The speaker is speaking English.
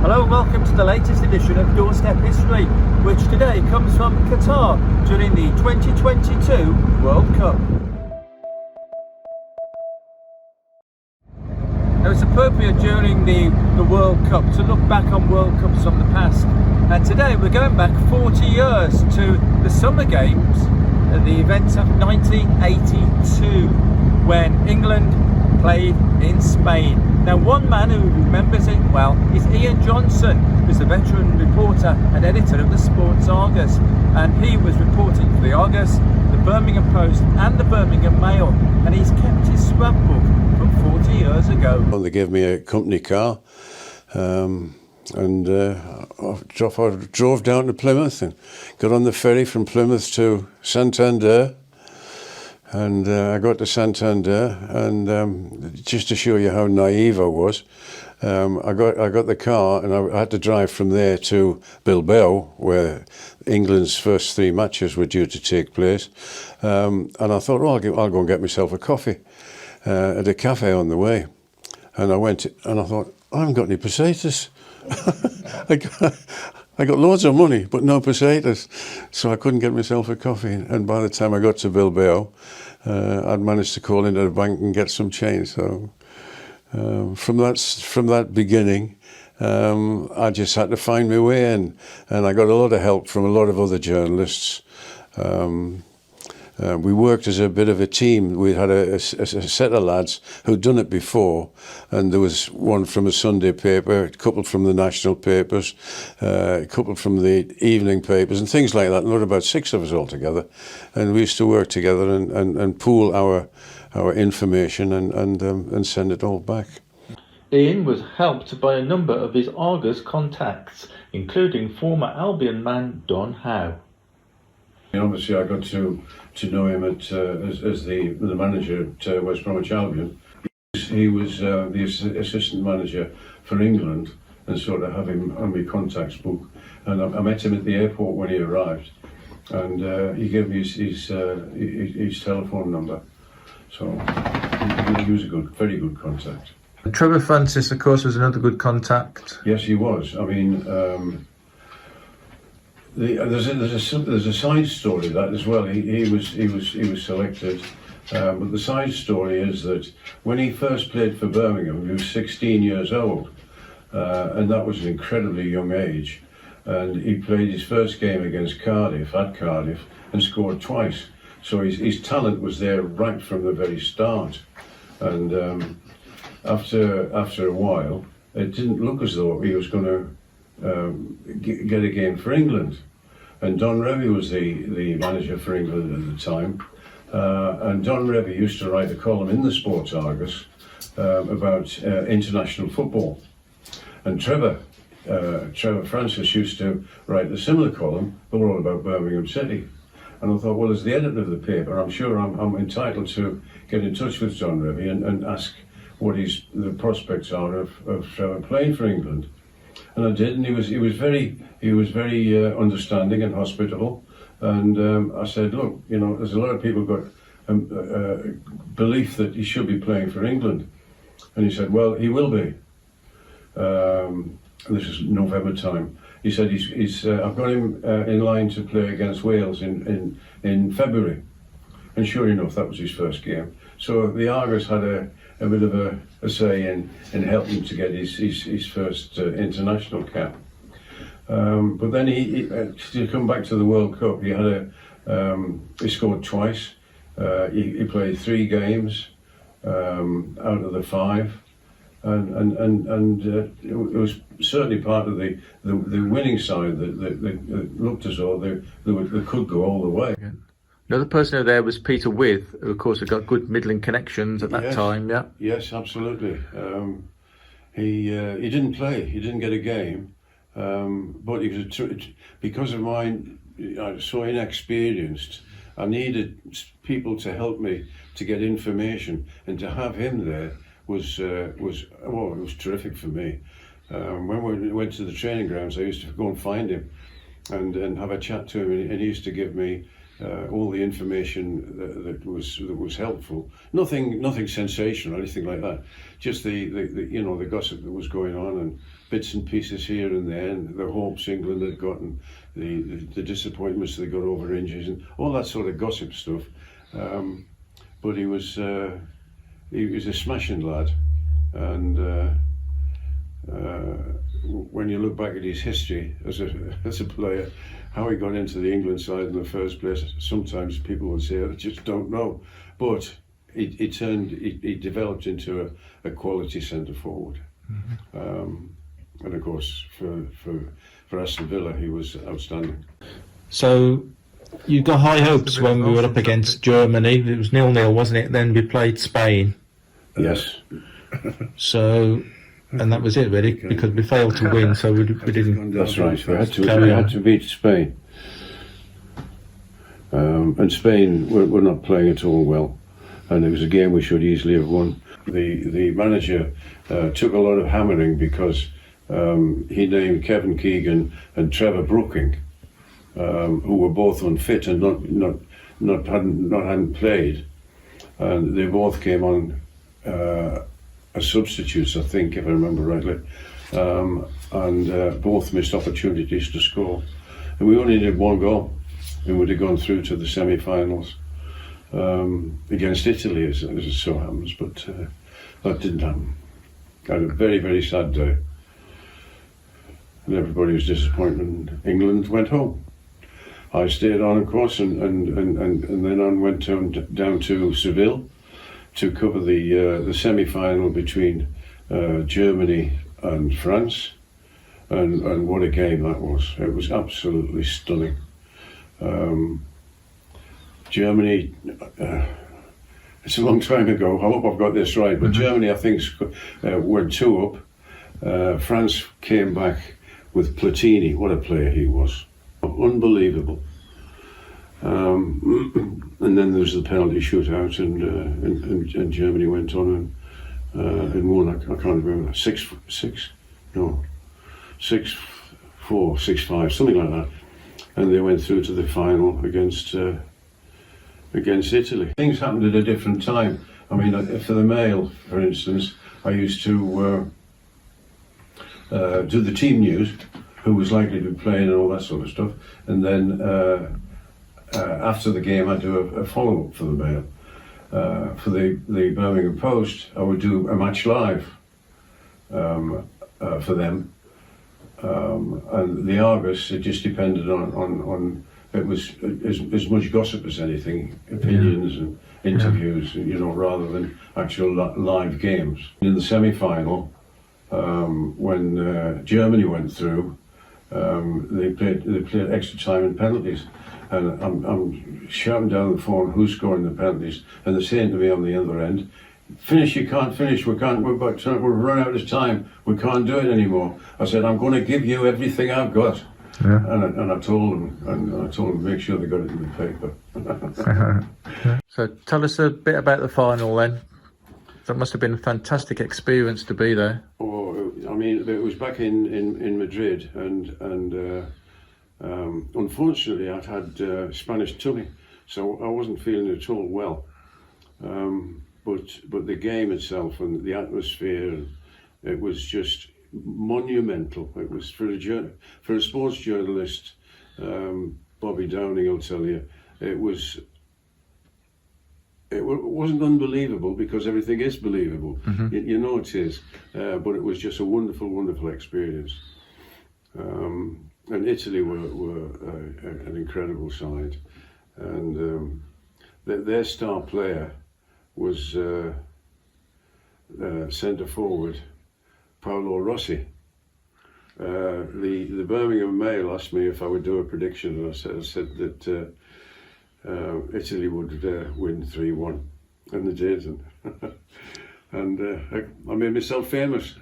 Hello and welcome to the latest edition of Doorstep History, which today comes from Qatar during the 2022 World Cup. Now it's appropriate during the World Cup to look back on World Cups from the past, and today we're going back 40 years to the Summer Games at the event of 1982 when England played in Spain. Now one man who remembers it well is Ian Johnson, who's the veteran reporter and editor of the Sports Argus, and he was reporting for the Argus, the Birmingham Post and the Birmingham Mail, and he's kept his scrapbook from 40 years ago. Well, they gave me a company car and I drove down to Plymouth and got on the ferry from Plymouth to Santander. And I got to Santander, and just to show you how naive I was, I got the car, and I had to drive from there to Bilbao, where England's first 3 matches were due to take place. And I thought, well, I'll go and get myself a coffee at a cafe on the way. And I went, and I thought, I haven't got any pesetas. I got loads of money, but no pesetas, so I couldn't get myself a coffee. And by the time I got to Bilbao, I'd managed to call into the bank and get some change. So from that beginning, I just had to find my way in, and I got a lot of help from a lot of other journalists. We worked as a bit of a team. We had a set of lads who'd done it before, and there was one from a Sunday paper, a couple from the national papers, a couple from the evening papers, and things like that. And there were about 6 of us all together, and we used to work together and pool our information and send it all back. Ian was helped by a number of his Argus contacts, including former Albion man Don Howe. Obviously, I got to know him as the manager at West Bromwich Albion. He was the assistant manager for England, and sort of have him on my contacts book. And I met him at the airport when he arrived, and he gave me his telephone number. So he was a very good contact. Trevor Francis, of course, was another good contact. Yes, he was. I mean. There's a side story to that as well. He was selected, but the side story is that when he first played for Birmingham, he was 16 years old, and that was an incredibly young age. And he played his first game against Cardiff at Cardiff and scored twice. So his talent was there right from the very start. And after a while, it didn't look as though he was going to get a game for England, and Don Revie was the manager for England at the time, and Don Revie used to write a column in the Sports Argus about international football, and Trevor Francis used to write a similar column, but all about Birmingham City. And I thought, well, as the editor of the paper, I'm sure I'm entitled to get in touch with Don Revie and ask what the prospects are of Trevor playing for England. And I did, and he was very understanding and hospitable. And I said, look, you know, there's a lot of people got belief that he should be playing for England, and he said, well, he will be. This is November time. He said I've got him in line to play against Wales in February, and sure enough, that was his first game. So the Argus had a bit of a say in helping to get his first international cap. But then he to come back to the World Cup, he scored twice. He played 3 games out of the 5, and it was certainly part of the winning side that looked as though they could go all the way. Another person there was Peter With, who of course had got good Midland connections at that time. Yeah. Yes, absolutely. He didn't play. He didn't get a game, but he was because of mine. I was so inexperienced. I needed people to help me to get information, and to have him there was it was terrific for me. When we went to the training grounds, I used to go and find him and have a chat to him, and he used to give me all the information that was helpful. Nothing sensational or anything like that. Just the the gossip that was going on, and bits and pieces here and there, and the hopes England had gotten, the disappointments they got over injuries, and all that sort of gossip stuff. But he was a smashing lad, and when you look back at his history as a player, how he got into the England side in the first place, sometimes people would say, I just don't know. But he developed into a quality centre forward. Mm-hmm. And of course, for Aston Villa, he was outstanding. So you got high hopes when we were up against Germany. It was 0-0, wasn't it? Then we played Spain. Yes. So, and that was it really, because we failed to win, so we didn't. That's right. We had to beat Spain, and Spain were not playing at all well, and it was a game we should easily have won. The manager took a lot of hammering because he named Kevin Keegan and Trevor Brooking, who were both unfit and hadn't played, and they both came on as substitutes, I think, if I remember rightly, and both missed opportunities to score. And we only did one goal, and would have gone through to the semi-finals against Italy, as it so happens, but that didn't happen. I had a very, very sad day, and everybody was disappointed, and England went home. I stayed on, of course, and then on went down to Seville to cover the semi-final between Germany and France, and what a game that was. It was absolutely stunning. Germany, it's a long time ago, I hope I've got this right, but Germany, I think, went 2 up. France came back with Platini. What a player he was. Unbelievable. And then there was the penalty shootout, and Germany went on and won. I can't remember, 6-4, 6-5, something like that. And they went through to the final against Italy. Things happened at a different time. I mean, for the male, for instance, I used to do the team news, who was likely to be playing and all that sort of stuff, and then after the game I'd do a follow-up for the Mail. For the Birmingham Post, I would do a match live for them, and the Argus, it just depended on it was as much gossip as anything, opinions and interviews, rather than actual live games. In the semi-final, when Germany went through, they played extra time and penalties, and I'm shouting down the phone, who's scoring the penalties, and they're saying to me on the other end, finish, you can't finish, we've run out of time, we can't do it anymore. I said, I'm going to give you everything I've got. Yeah. And I told them, make sure they got it in the paper. So tell us a bit about the final then. That must have been a fantastic experience to be there. Oh, I mean, it was back in Madrid, and unfortunately I'd had Spanish tummy, so I wasn't feeling at all well. But the game itself and the atmosphere, it was just monumental. It was for a sports journalist, Bobby Downing will tell you, it wasn't unbelievable, because everything is believable. Mm-hmm. You know it is, but it was just a wonderful, wonderful experience. And Italy were an incredible side, and their star player was centre forward Paolo Rossi. The Birmingham Mail asked me if I would do a prediction, and I said that Italy would win 3-1, and they did, and I made myself famous.